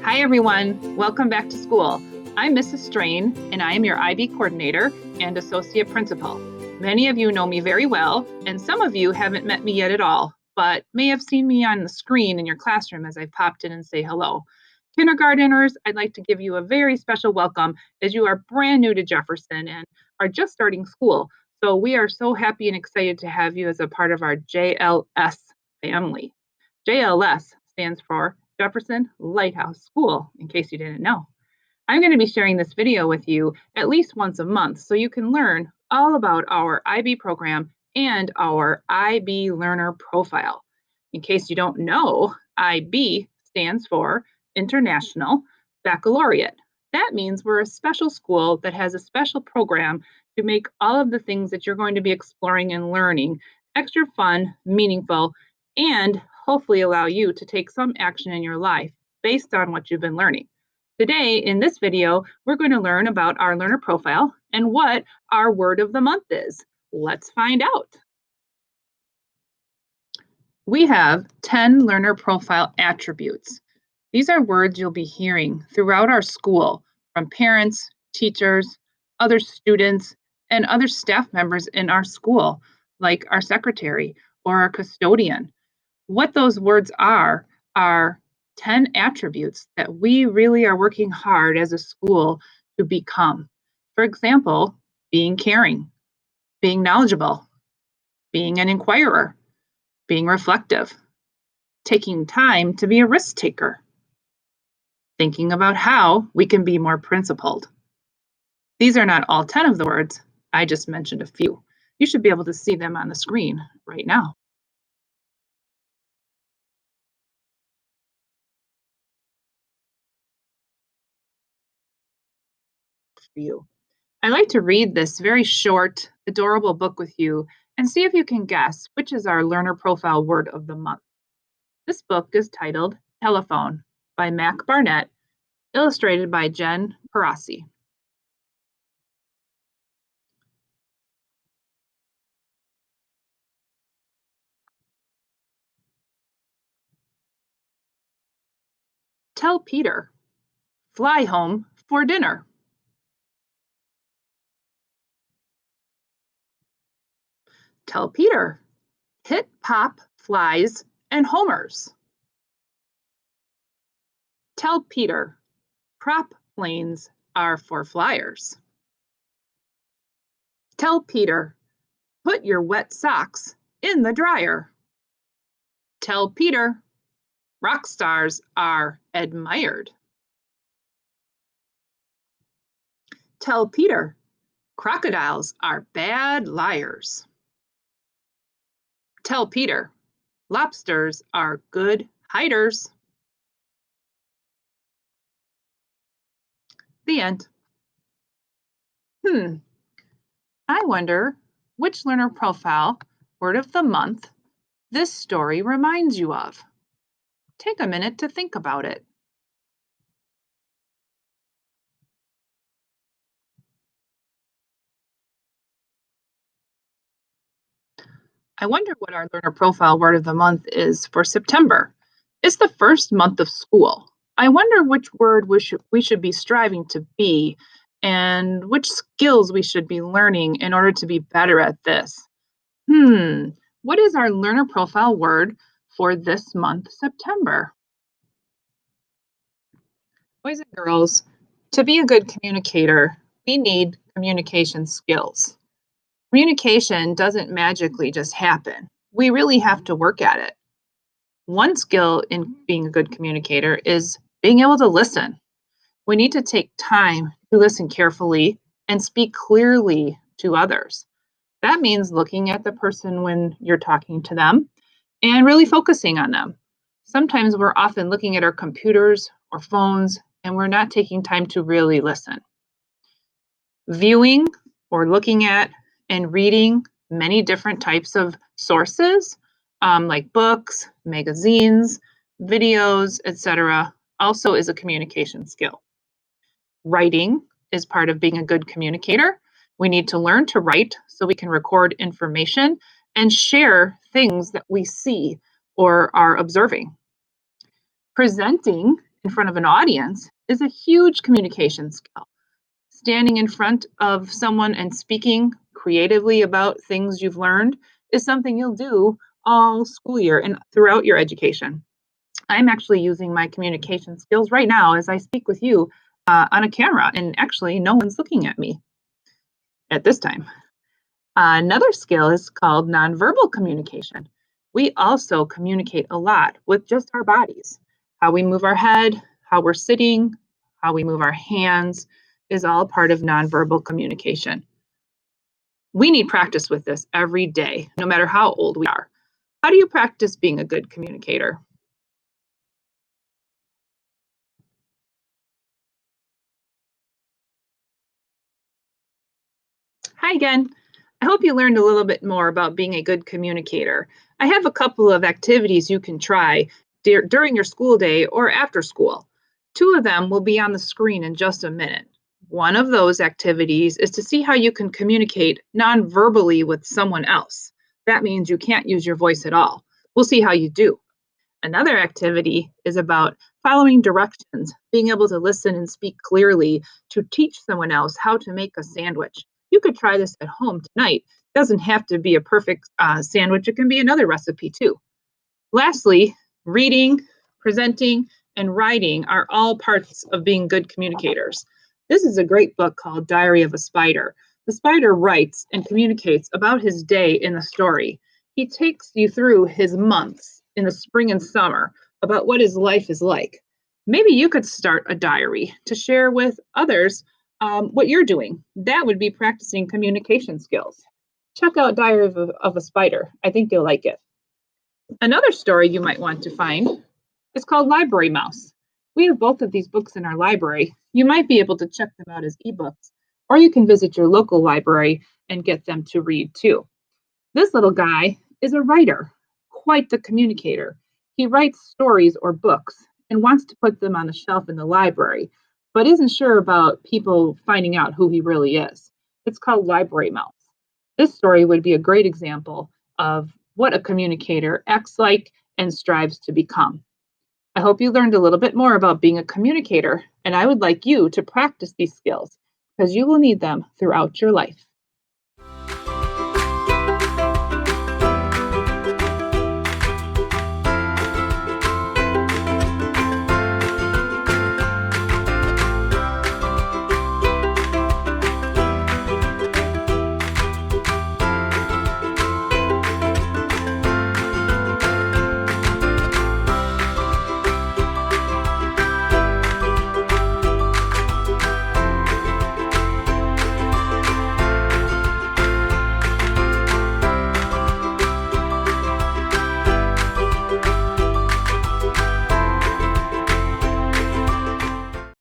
Hi everyone, welcome back to school. I'm Mrs. Strain and I am your IB coordinator and associate principal. Many of you know me very well and some of you haven't met me yet at all, but may have seen me on the screen in your classroom as I popped in and say hello. Kindergarteners, I'd like to give you a very special welcome as you are brand new to Jefferson and are just starting school. So we are so happy and excited to have you as a part of our JLS family. JLS stands for Jefferson Lighthouse School, in case you didn't know. I'm going to be sharing this video with you at least once a month so you can learn all about our IB program and our IB Learner Profile. In case you don't know, IB stands for International Baccalaureate. That means we're a special school that has a special program to make all of the things that you're going to be exploring and learning extra fun, meaningful, and hopefully allow you to take some action in your life based on what you've been learning. Today, in this video, we're going to learn about our learner profile and what our word of the month is. Let's find out. We have 10 learner profile attributes. These are words you'll be hearing throughout our school from parents, teachers, other students, and other staff members in our school, like our secretary or our custodian. What those words are 10 attributes that we really are working hard as a school to become. For example, being caring, being knowledgeable, being an inquirer, being reflective, taking time to be a risk taker, thinking about how we can be more principled. These are not all 10 of the words, I just mentioned a few. You should be able to see them on the screen right now. For you. I like to read this very short, adorable book with you and see if you can guess which is our learner profile word of the month. This book is titled Telephone by Mac Barnett, illustrated by Jen Parasi. Tell Peter, fly home for dinner. Tell Peter, hit pop flies and homers. Tell Peter, prop planes are for flyers. Tell Peter, put your wet socks in the dryer. Tell Peter, rock stars are admired. Tell Peter, crocodiles are bad liars. Tell Peter, lobsters are good hiders. The end. I wonder which learner profile word of the month this story reminds you of. Take a minute to think about it. I wonder what our learner profile word of the month is for September. It's the first month of school. I wonder which word we should be striving to be and which skills we should be learning in order to be better at this. What is our learner profile word for this month, September? Boys and girls, to be a good communicator, we need communication skills. Communication doesn't magically just happen. We really have to work at it. One skill in being a good communicator is being able to listen. We need to take time to listen carefully and speak clearly to others. That means looking at the person when you're talking to them and really focusing on them. Sometimes we're often looking at our computers or phones and we're not taking time to really listen. Viewing or looking at and reading many different types of sources, like books, magazines, videos, etc., also is a communication skill. Writing is part of being a good communicator. We need to learn to write so we can record information and share things that we see or are observing. Presenting in front of an audience is a huge communication skill. Standing in front of someone and speaking creatively about things you've learned is something you'll do all school year and throughout your education. I'm actually using my communication skills right now as I speak with you on a camera, and actually, no one's looking at me at this time. Another skill is called nonverbal communication. We also communicate a lot with just our bodies. How we move our head, how we're sitting, how we move our hands is all part of nonverbal communication. We need practice with this every day, no matter how old we are. How do you practice being a good communicator? Hi again. I hope you learned a little bit more about being a good communicator. I have a couple of activities you can try during your school day or after school. Two of them will be on the screen in just a minute. One of those activities is to see how you can communicate non-verbally with someone else. That means you can't use your voice at all. We'll see how you do. Another activity is about following directions, being able to listen and speak clearly to teach someone else how to make a sandwich. You could try this at home tonight. It doesn't have to be a perfect sandwich, it can be another recipe too. Lastly, reading, presenting, and writing are all parts of being good communicators. This is a great book called Diary of a Spider. The spider writes and communicates about his day in the story. He takes you through his months in the spring and summer about what his life is like. Maybe you could start a diary to share with others what you're doing. That would be practicing communication skills. Check out Diary of a Spider. I think you'll like it. Another story you might want to find is called Library Mouse. We have both of these books in our library. You might be able to check them out as ebooks, or you can visit your local library and get them to read too. This little guy is a writer, quite the communicator. He writes stories or books and wants to put them on the shelf in the library, but isn't sure about people finding out who he really is. It's called Library Mouse. This story would be a great example of what a communicator acts like and strives to become. I hope you learned a little bit more about being a communicator, and I would like you to practice these skills because you will need them throughout your life.